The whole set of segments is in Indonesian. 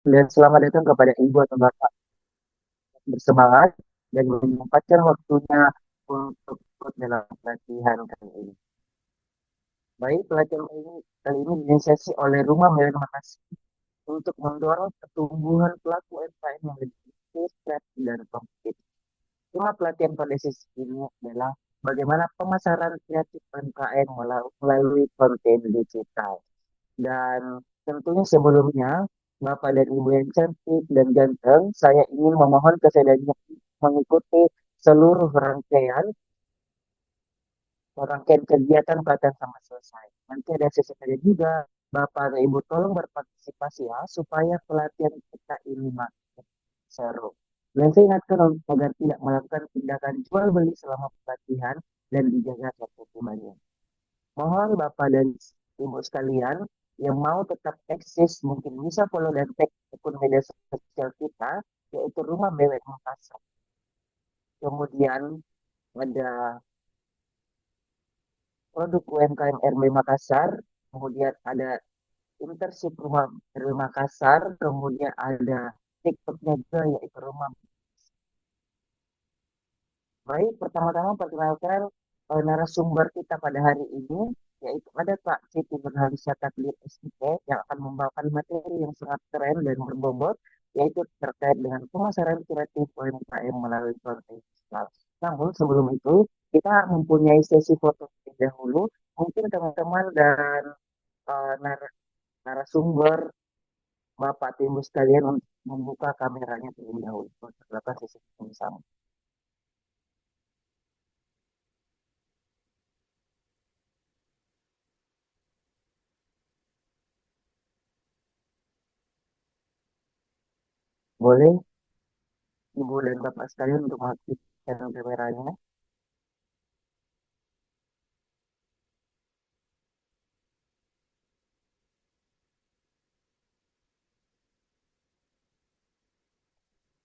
Dan selamat datang kepada ibu atau bapak bersemangat dan menyempatkan waktunya untuk ikut dalam pelatihan kali ini. Baik, pelatihan kali ini diinisiasi oleh Rumah Merah Makassar untuk mendorong pertumbuhan pelaku UMKM yang lebih kreatif dan kompetitif. Tema pelatihan pada sesi ini adalah bagaimana pemasaran kreatif UMKM melalui konten digital. Dan tentunya sebelumnya, Bapak dan Ibu yang cantik dan ganteng, saya ingin memohon kesediaannya mengikuti seluruh rangkaian kegiatan pelatihan sampai selesai. Nanti ada sesi tanya juga, Bapak dan Ibu tolong berpartisipasi ya, supaya pelatihan kita ini makin seru. Dan saya ingatkan agar tidak melakukan tindakan jual beli selama pelatihan dan dijaga ketertibannya. Mohon Bapak dan Ibu sekalian yang mau tetap eksis mungkin bisa follow dan tag akun media sosial kita yaitu Rumah Bebek Makassar. Kemudian ada produk UMKM RB Makassar, kemudian ada internship Rumah RB Makassar, kemudian ada TikToknya juga yaitu Rumah. Baik, pertama-tama perkenalkan narasumber kita pada hari ini, yaitu ada Pak Siti Nurhaliza Takdir SIP yang akan membawakan materi yang sangat keren dan berbobot, yaitu terkait dengan pemasaran kreatif UMKM melalui konten digital. Namun sebelum itu, kita mempunyai sesi foto terlebih dahulu. Mungkin teman-teman dan narasumber Bapak Timbul sekalian untuk membuka kameranya terlebih dahulu. Silakan sesi bersama. Boleh Ibu dan Bapak sekalian untuk mengaktifkan kameranya.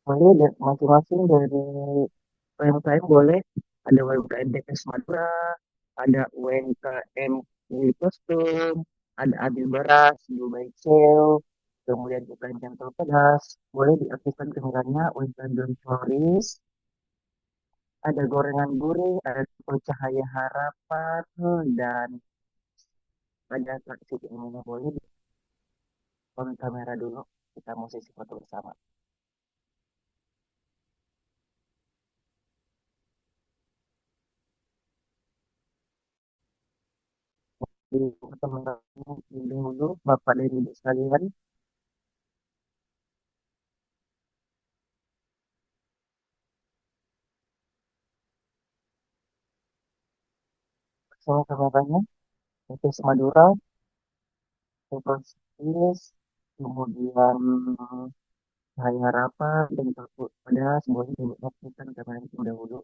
Boleh dan masing-masing dari UMKM boleh. Ada UMKM BKS Madura, ada UMKM Mili Kostum, ada Abil Beras, Dubai Sale, kemudian UMKM Central Pedas. Boleh diaktifkan kameranya UMKM Don Floris, ada gorengan gurih, ada Tipe Cahaya Harapan, dan ada saksi yang boleh di on kamera dulu. Kita mau sesi foto bersama. Di teman-teman dulu Bapak dan Ibu sekalian, sama kameranya, itu Madura, Terus kemudian Cahaya Harapan dan Takut pada semuanya diaktifkan kamera itu dahulu.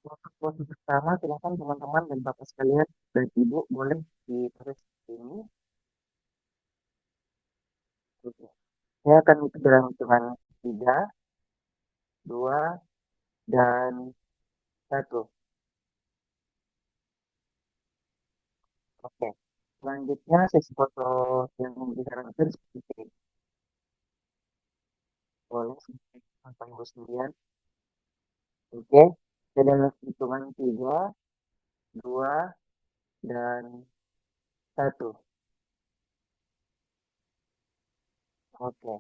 Untuk pose pertama, silakan teman-teman dan Bapak sekalian dan Ibu boleh di proses ini. Saya akan itu dalam hitungan 3, 2, dan 1. Oke. Selanjutnya sesi foto yang disarankan seperti ini. Boleh sampai Ibu sekalian. Oke. Saya dalam hitungan 3, 2, dan 1. Oke.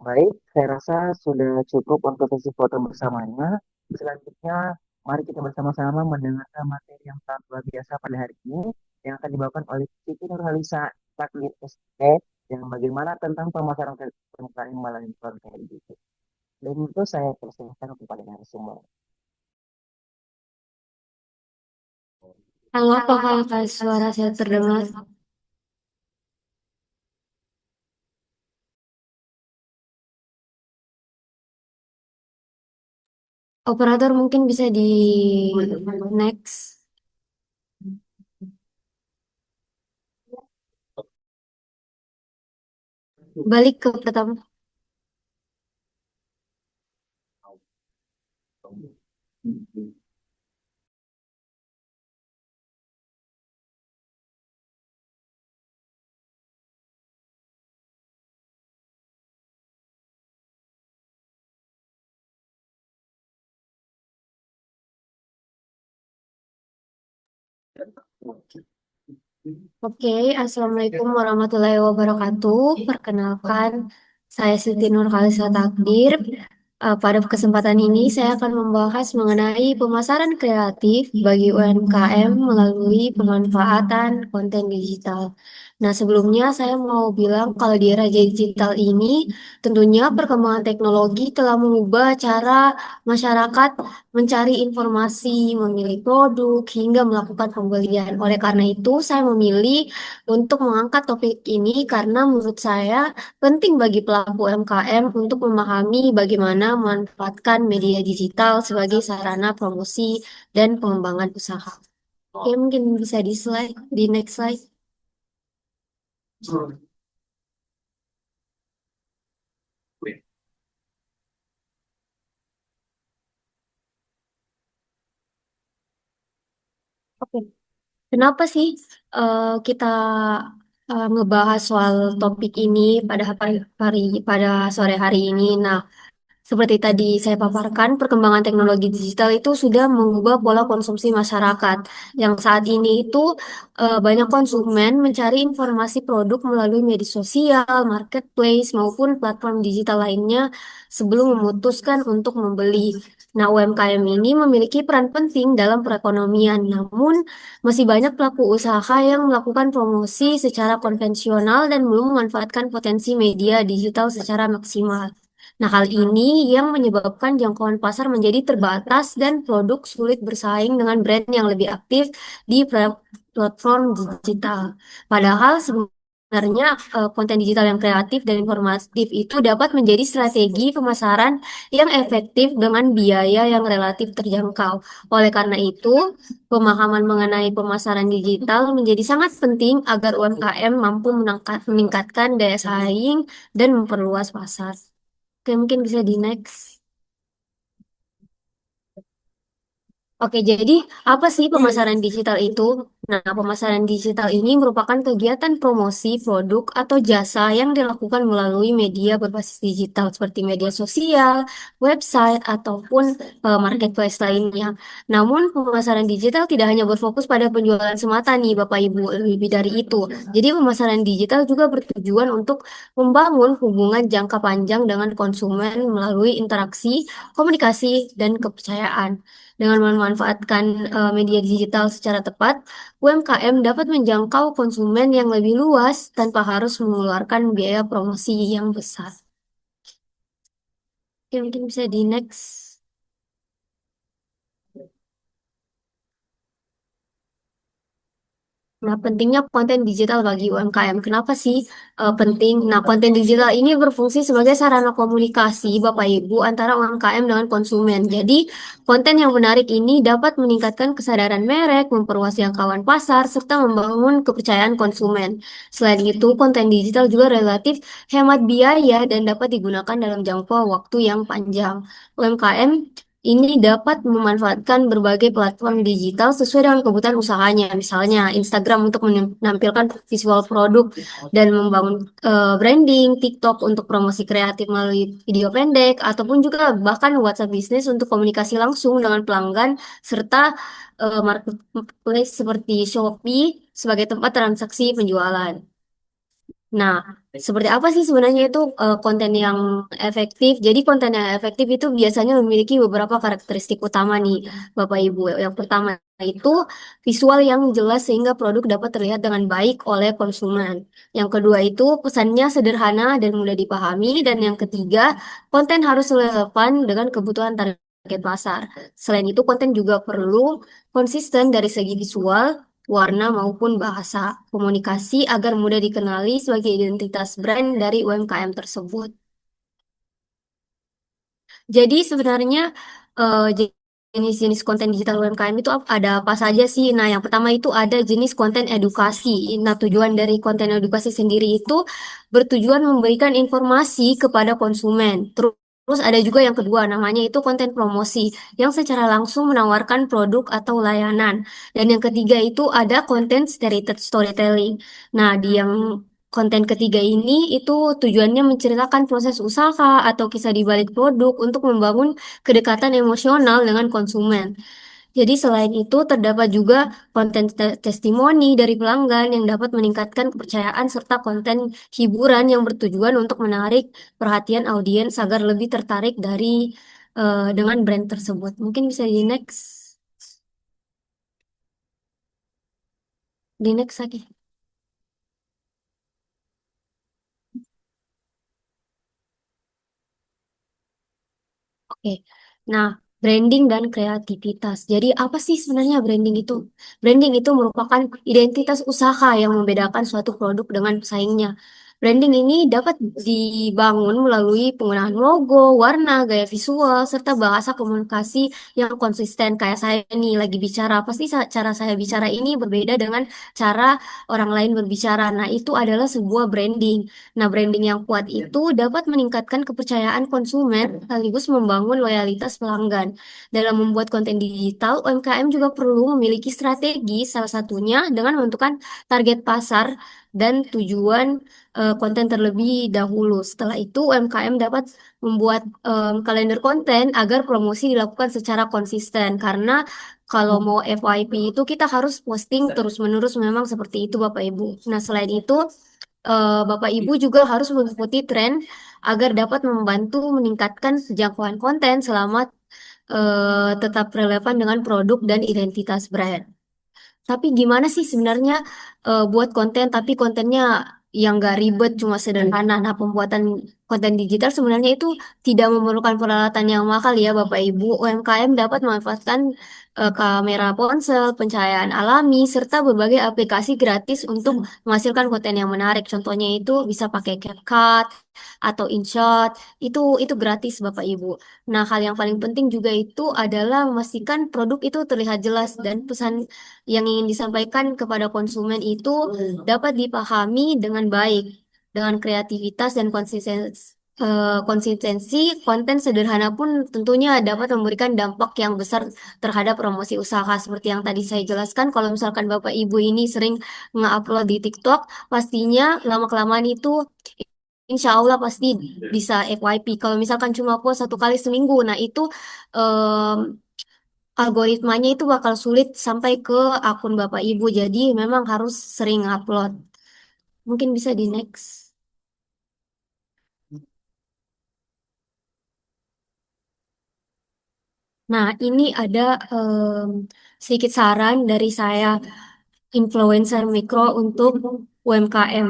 Baik, saya rasa sudah cukup untuk sesi foto bersamanya. Selanjutnya, mari kita bersama-sama mendengarkan materi yang sangat luar biasa pada hari ini yang akan dibawakan oleh Siti Nurhalisa Takdir ST yang bagaimana tentang pemasaran umkm melalui konten digital. Dan itu saya persilahkan kepada narasumber. Halo, apakah suara saya terdengar? Operator mungkin bisa di next. Balik ke pertama. Oke, Assalamualaikum warahmatullahi wabarakatuh. Perkenalkan, saya Siti Nurkalisa Takdir. Pada kesempatan ini saya akan membahas mengenai pemasaran kreatif bagi UMKM melalui pemanfaatan konten digital. Nah, sebelumnya saya mau bilang kalau di era digital ini, tentunya perkembangan teknologi telah mengubah cara masyarakat mencari informasi, memilih produk, hingga melakukan pembelian. Oleh karena itu, saya memilih untuk mengangkat topik ini karena menurut saya penting bagi pelaku UMKM untuk memahami bagaimana memanfaatkan media digital sebagai sarana promosi dan pengembangan usaha. Oke, mungkin bisa di next slide. Oke, kenapa sih kita ngebahas soal topik ini pada sore hari ini? Nah, seperti tadi saya paparkan, perkembangan teknologi digital itu sudah mengubah pola konsumsi masyarakat. Yang saat ini itu banyak konsumen mencari informasi produk melalui media sosial, marketplace, maupun platform digital lainnya sebelum memutuskan untuk membeli. Nah, UMKM ini memiliki peran penting dalam perekonomian, namun masih banyak pelaku usaha yang melakukan promosi secara konvensional dan belum memanfaatkan potensi media digital secara maksimal. Nah, hal ini yang menyebabkan jangkauan pasar menjadi terbatas dan produk sulit bersaing dengan brand yang lebih aktif di platform digital. Padahal sebenarnya konten digital yang kreatif dan informatif itu dapat menjadi strategi pemasaran yang efektif dengan biaya yang relatif terjangkau. Oleh karena itu, pemahaman mengenai pemasaran digital menjadi sangat penting agar UMKM mampu meningkatkan daya saing dan memperluas pasar. Oke, mungkin bisa di next. Oke, jadi apa sih pemasaran digital itu? Nah, pemasaran digital ini merupakan kegiatan promosi produk atau jasa yang dilakukan melalui media berbasis digital seperti media sosial, website, ataupun marketplace lainnya. Namun, pemasaran digital tidak hanya berfokus pada penjualan semata nih, Bapak Ibu, lebih dari itu. Jadi, pemasaran digital juga bertujuan untuk membangun hubungan jangka panjang dengan konsumen melalui interaksi, komunikasi, dan kepercayaan. Dengan memanfaatkan media digital secara tepat, UMKM dapat menjangkau konsumen yang lebih luas tanpa harus mengeluarkan biaya promosi yang besar. Oke, mungkin bisa di next. Nah, pentingnya konten digital bagi UMKM. Kenapa sih penting? Nah, konten digital ini berfungsi sebagai sarana komunikasi Bapak Ibu antara UMKM dengan konsumen. Jadi, konten yang menarik ini dapat meningkatkan kesadaran merek, memperluas jangkauan pasar, serta membangun kepercayaan konsumen. Selain itu, konten digital juga relatif hemat biaya dan dapat digunakan dalam jangka waktu yang panjang. UMKM ini dapat memanfaatkan berbagai platform digital sesuai dengan kebutuhan usahanya. Misalnya Instagram untuk menampilkan visual produk dan membangun branding, TikTok untuk promosi kreatif melalui video pendek, ataupun juga bahkan WhatsApp Business untuk komunikasi langsung dengan pelanggan, serta marketplace seperti Shopee sebagai tempat transaksi penjualan. Nah, seperti apa sih sebenarnya itu konten yang efektif? Jadi konten yang efektif itu biasanya memiliki beberapa karakteristik utama nih, Bapak Ibu. Yang pertama itu visual yang jelas sehingga produk dapat terlihat dengan baik oleh konsumen. Yang kedua itu pesannya sederhana dan mudah dipahami. Dan yang ketiga, konten harus relevan dengan kebutuhan target pasar. Selain itu, konten juga perlu konsisten dari segi visual, warna maupun bahasa komunikasi agar mudah dikenali sebagai identitas brand dari UMKM tersebut. Jadi sebenarnya jenis-jenis konten digital UMKM itu ada apa saja sih? Nah, yang pertama itu ada jenis konten edukasi. Nah, tujuan dari konten edukasi sendiri itu bertujuan memberikan informasi kepada konsumen. Terus ada juga yang kedua, namanya itu konten promosi, yang secara langsung menawarkan produk atau layanan. Dan yang ketiga itu ada konten storytelling. Nah, di yang konten ketiga ini itu tujuannya menceritakan proses usaha atau kisah di balik produk untuk membangun kedekatan emosional dengan konsumen. Jadi selain itu terdapat juga konten testimoni dari pelanggan yang dapat meningkatkan kepercayaan serta konten hiburan yang bertujuan untuk menarik perhatian audiens agar lebih tertarik dengan brand tersebut. Mungkin bisa di next lagi. Oke. Nah, branding dan kreativitas. Jadi, apa sih sebenarnya branding itu? Branding itu merupakan identitas usaha yang membedakan suatu produk dengan pesaingnya. Branding ini dapat dibangun melalui penggunaan logo, warna, gaya visual, serta bahasa komunikasi yang konsisten. Kayak saya nih lagi bicara, pasti cara saya bicara ini berbeda dengan cara orang lain berbicara. Nah, itu adalah sebuah branding. Nah, branding yang kuat itu dapat meningkatkan kepercayaan konsumen sekaligus membangun loyalitas pelanggan. Dalam membuat konten digital, UMKM juga perlu memiliki strategi, salah satunya dengan menentukan target pasar dan tujuan konten terlebih dahulu. Setelah itu, UMKM dapat membuat kalender konten agar promosi dilakukan secara konsisten. Karena kalau mau FYP itu kita harus posting terus-menerus memang seperti itu Bapak Ibu. Nah, selain itu Bapak Ibu juga harus mengikuti tren agar dapat membantu meningkatkan jangkauan konten selama tetap relevan dengan produk dan identitas brand. Tapi gimana sih sebenarnya buat konten, tapi kontennya yang gak ribet, cuma sederhana. Nah, pembuatan konten digital sebenarnya itu tidak memerlukan peralatan yang mahal ya, Bapak Ibu. UMKM dapat memanfaatkan kamera ponsel, pencahayaan alami, serta berbagai aplikasi gratis untuk menghasilkan konten yang menarik. Contohnya itu bisa pakai CapCut atau InShot. Itu gratis, Bapak Ibu. Nah, hal yang paling penting juga itu adalah memastikan produk itu terlihat jelas dan pesan yang ingin disampaikan kepada konsumen itu dapat dipahami dengan baik. Dengan kreativitas dan konsistensi, konten sederhana pun tentunya dapat memberikan dampak yang besar terhadap promosi usaha. Seperti yang tadi saya jelaskan, kalau misalkan Bapak Ibu ini sering nge-upload di TikTok, pastinya lama-kelamaan itu insya Allah pasti bisa FYP. Kalau misalkan cuma post satu kali seminggu, nah itu em, algoritmanya itu bakal sulit sampai ke akun Bapak Ibu. Jadi memang harus sering upload. Mungkin bisa di next. Nah, ini ada em, sedikit saran dari saya, influencer mikro untuk UMKM.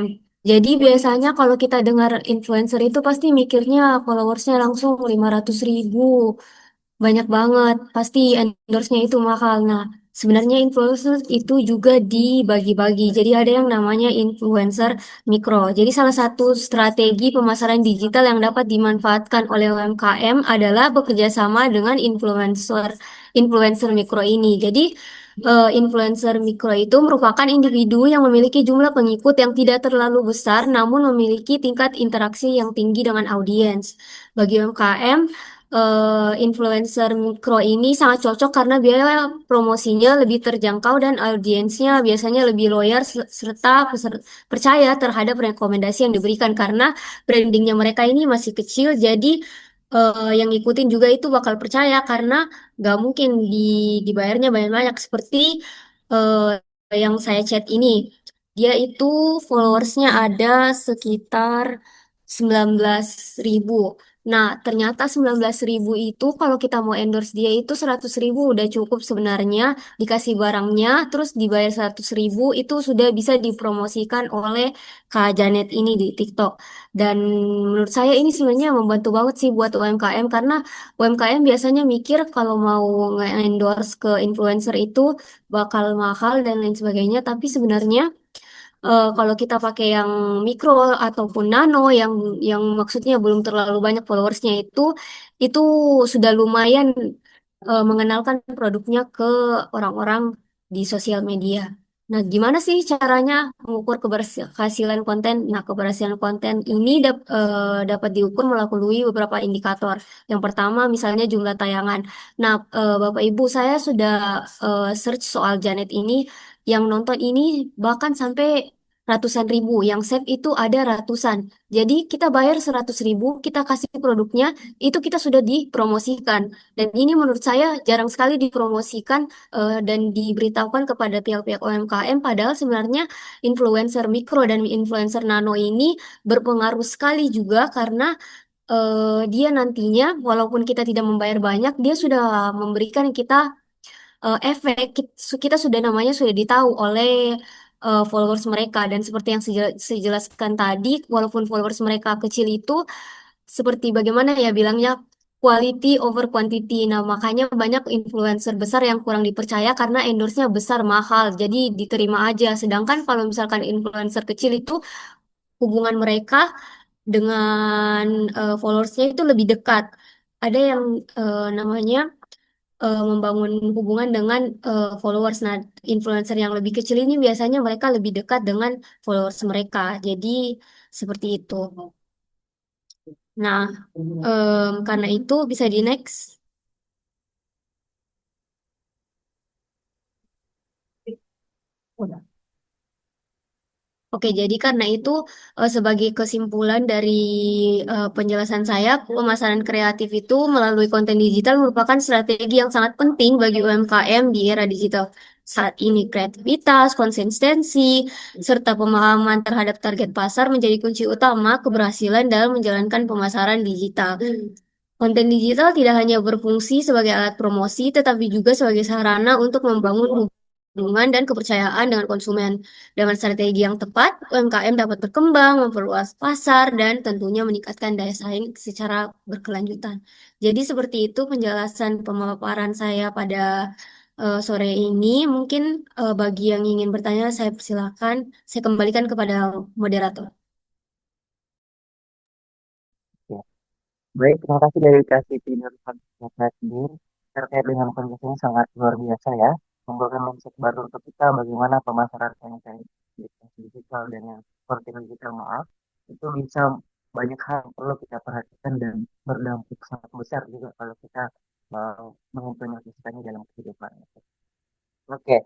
Jadi biasanya kalau kita dengar influencer itu pasti mikirnya followersnya langsung 500.000. Banyak banget, pasti endorse-nya itu mahal. Nah, sebenarnya influencer itu juga dibagi-bagi. Jadi ada yang namanya influencer mikro. Jadi salah satu strategi pemasaran digital yang dapat dimanfaatkan oleh UMKM adalah bekerja sama dengan influencer influencer mikro ini. Jadi influencer mikro itu merupakan individu yang memiliki jumlah pengikut yang tidak terlalu besar, namun memiliki tingkat interaksi yang tinggi dengan audiens. Bagi UMKM, influencer mikro ini sangat cocok karena biaya promosinya lebih terjangkau dan audiensnya biasanya lebih loyal serta percaya terhadap rekomendasi yang diberikan karena brandingnya mereka ini masih kecil jadi yang ngikutin juga itu bakal percaya karena nggak mungkin dibayarnya banyak-banyak seperti yang saya chat ini. Dia itu followersnya ada sekitar 19.000. Nah, ternyata 19.000 itu kalau kita mau endorse dia itu 100.000 udah cukup sebenarnya. Dikasih barangnya, terus dibayar 100.000 itu sudah bisa dipromosikan oleh Kak Janet ini di TikTok. Dan menurut saya ini sebenarnya membantu banget sih buat UMKM karena UMKM biasanya mikir kalau mau nge-endorse ke influencer itu bakal mahal dan lain sebagainya. Tapi sebenarnya kalau kita pakai yang mikro ataupun nano yang maksudnya belum terlalu banyak followersnya itu sudah lumayan mengenalkan produknya ke orang-orang di sosial media. Nah, gimana sih caranya mengukur keberhasilan konten? Nah, keberhasilan konten ini dapat diukur melalui beberapa indikator. Yang pertama, misalnya jumlah tayangan. Nah, Bapak Ibu, saya sudah search soal Janet ini, yang nonton ini bahkan sampai ratusan ribu, yang save itu ada ratusan. Jadi kita bayar 100.000, kita kasih produknya, itu kita sudah dipromosikan. Dan ini menurut saya jarang sekali dipromosikan dan diberitahukan kepada pihak-pihak UMKM, padahal sebenarnya influencer mikro dan influencer nano ini berpengaruh sekali juga karena dia nantinya walaupun kita tidak membayar banyak, dia sudah memberikan kita efek. Kita sudah namanya sudah ditahu oleh followers mereka, dan seperti yang saya jelaskan tadi, walaupun followers mereka kecil itu seperti bagaimana ya bilangnya, quality over quantity. Nah, makanya banyak influencer besar yang kurang dipercaya karena endorse-nya besar, mahal, jadi diterima aja. Sedangkan kalau misalkan influencer kecil itu hubungan mereka dengan followersnya itu lebih dekat. Ada yang namanya membangun hubungan dengan followers. Nah, influencer yang lebih kecil ini biasanya mereka lebih dekat dengan followers mereka. Jadi seperti itu. Nah, karena itu bisa di next. Oke, jadi karena itu sebagai kesimpulan dari penjelasan saya, pemasaran kreatif itu melalui konten digital merupakan strategi yang sangat penting bagi UMKM di era digital. Saat ini kreativitas, konsistensi, serta pemahaman terhadap target pasar menjadi kunci utama keberhasilan dalam menjalankan pemasaran digital. Konten digital tidak hanya berfungsi sebagai alat promosi, tetapi juga sebagai sarana untuk membangun hubungan dan kepercayaan dengan konsumen. Dengan strategi yang tepat, UMKM dapat berkembang, memperluas pasar, dan tentunya meningkatkan daya saing secara berkelanjutan. Jadi seperti itu penjelasan pemaparan saya pada sore ini. Mungkin bagi yang ingin bertanya, saya persilakan. Saya kembalikan kepada moderator. Ya. Baik, terima kasih dari Kak Siti Nurhaliza Nurhaliza terkait dengan konten sangat luar biasa ya. Membuka mindset baru untuk kita bagaimana pemasaran konten digital dan yang konten digital maaf itu bisa banyak hal yang perlu kita perhatikan dan berdampak sangat besar juga kalau kita mengimplementasikannya dalam kehidupan. Oke,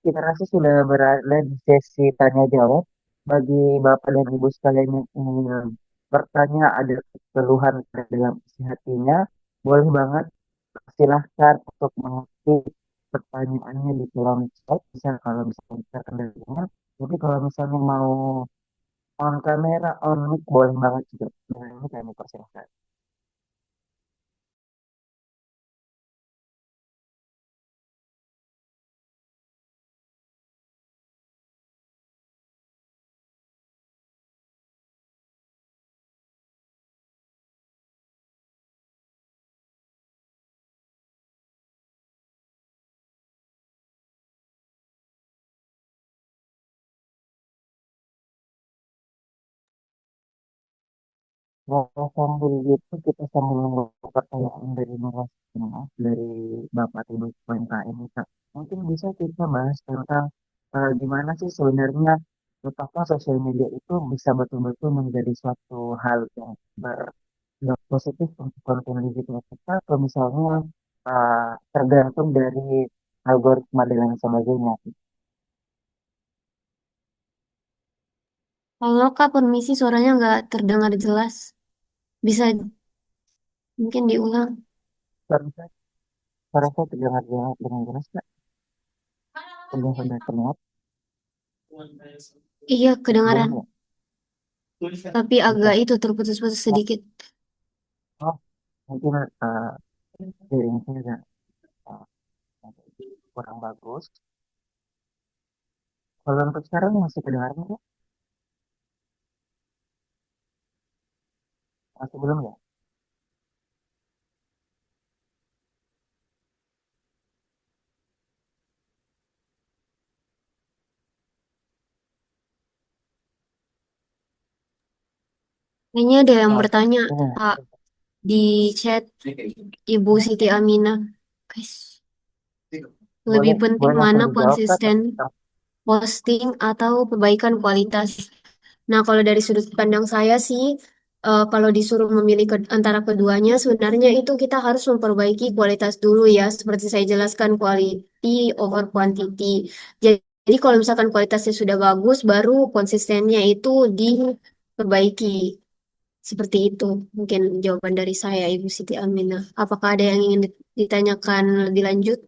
kita rasa sudah berada di sesi tanya jawab. Bagi Bapak dan Ibu sekalian yang ingin bertanya, ada keluhan dalam isi hatinya, boleh banget silahkan untuk mengetik pertanyaannya di kolom chat, bisa kalau misalnya kita kendalinya. Tapi kalau misalnya mau on kamera, on mic, boleh banget juga. Nah, ini kami persilahkan. Nah, sambil gitu kita sambil menunggu pertanyaan dari narasumber dari Bapak Ibu UMKM Kak. Mungkin bisa kita bahas tentang gimana sih sebenarnya apakah sosial media itu bisa betul-betul menjadi suatu hal yang berdampak positif untuk konten digital kita atau misalnya tergantung dari algoritma dan lain sebagainya. Halo Kak, permisi, suaranya nggak terdengar jelas. Bisa mungkin diulang? Suara suara saya terdengar dengan jelas Kak. Sudah terlihat Iya, belum kedengaran. ya? Tapi agak Oke. itu terputus-putus Oh, sedikit. oh, mungkin jaring saya agak kurang bagus. Kalau untuk sekarang masih kedengaran nggak? Masih belum ya? Kayaknya ada yang Oh, bertanya, ini Kak, di chat Ibu Siti Aminah. Guys, lebih Boleh, penting boleh langsung mana dijawab Kak. konsisten posting atau perbaikan kualitas? Nah, kalau dari sudut pandang saya sih, kalau disuruh memilih antara keduanya, sebenarnya itu kita harus memperbaiki kualitas dulu ya, seperti saya jelaskan quality over quantity. Jadi kalau misalkan kualitasnya sudah bagus, baru konsistennya itu diperbaiki. Seperti itu mungkin jawaban dari saya, Ibu Siti Aminah. Apakah ada yang ingin ditanyakan lebih lanjut?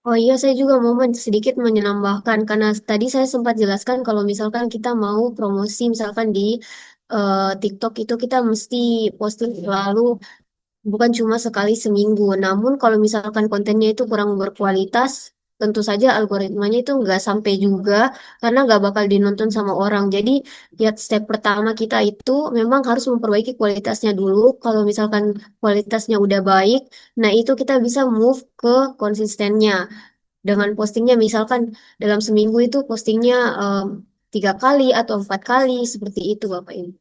Oh iya, saya juga mau sedikit menambahkan karena tadi saya sempat jelaskan kalau misalkan kita mau promosi misalkan di TikTok itu kita mesti posting selalu, bukan cuma sekali seminggu. Namun kalau misalkan kontennya itu kurang berkualitas, tentu saja algoritmanya itu nggak sampai juga karena nggak bakal dinonton sama orang. Jadi ya step pertama kita itu memang harus memperbaiki kualitasnya dulu. Kalau misalkan kualitasnya udah baik, nah itu kita bisa move ke konsistennya dengan postingnya misalkan dalam seminggu itu postingnya 3 kali atau 4 kali seperti itu Bapak Ibu.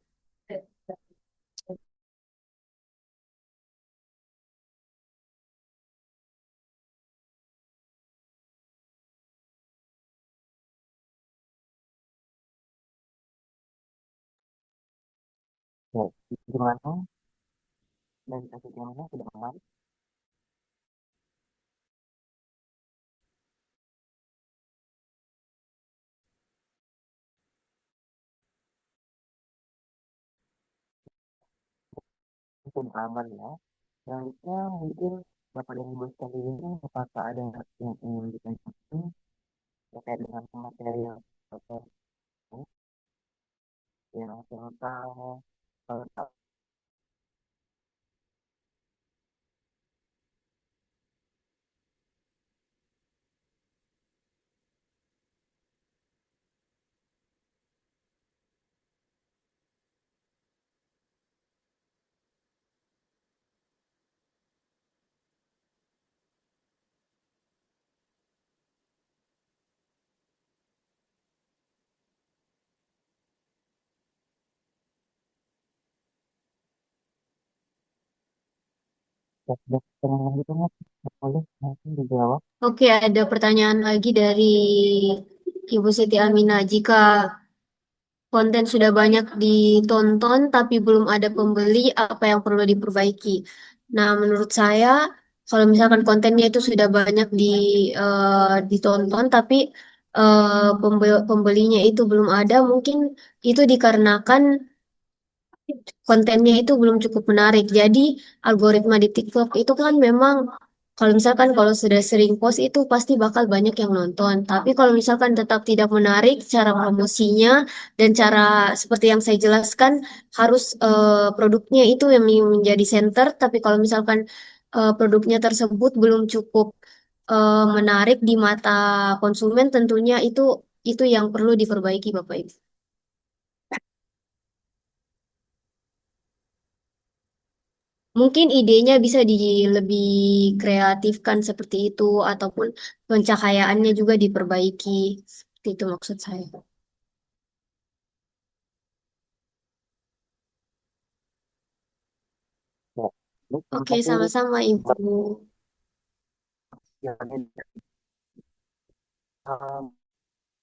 Ya, gimana? Dan kasih gimana sudah aman? Sudah aman ya. Selanjutnya mungkin Bapak dan Ibu sekalian, apakah ada yang ingin ditanyakan terkait dengan materi yang Bapak yang tentang tentang pertanyaan itu boleh langsung dijawab. Oke, ada pertanyaan lagi dari Ibu Siti Aminah. Jika konten sudah banyak ditonton tapi belum ada pembeli, apa yang perlu diperbaiki? Nah, menurut saya, kalau misalkan kontennya itu sudah banyak ditonton tapi pembelinya itu belum ada, mungkin itu dikarenakan kontennya itu belum cukup menarik. Jadi algoritma di TikTok itu kan memang kalau misalkan kalau sudah sering post itu pasti bakal banyak yang nonton. Tapi kalau misalkan tetap tidak menarik cara promosinya dan cara seperti yang saya jelaskan harus produknya itu yang menjadi center. Tapi kalau misalkan produknya tersebut belum cukup menarik di mata konsumen, tentunya itu yang perlu diperbaiki, Bapak Ibu. Mungkin idenya bisa lebih kreatifkan seperti itu, ataupun pencahayaannya juga diperbaiki. Seperti itu maksud saya. Ya, baik, terima Oke, kasih sama-sama Ibu. Mbak.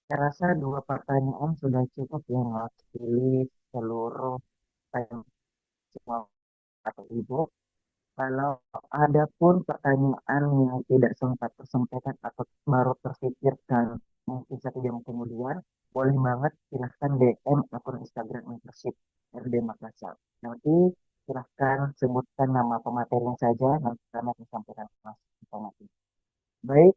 Saya rasa dua pertanyaan sudah cukup ya mewakili seluruh tema atau ibu. Kalau ada pun pertanyaan yang tidak sempat tersampaikan atau baru terfikirkan mungkin 1 jam kemudian, boleh banget silahkan DM akun Instagram Mentorship RD Makassar. Nanti silahkan sebutkan nama pematerinya saja, nanti kami akan sampaikan informasi. Baik,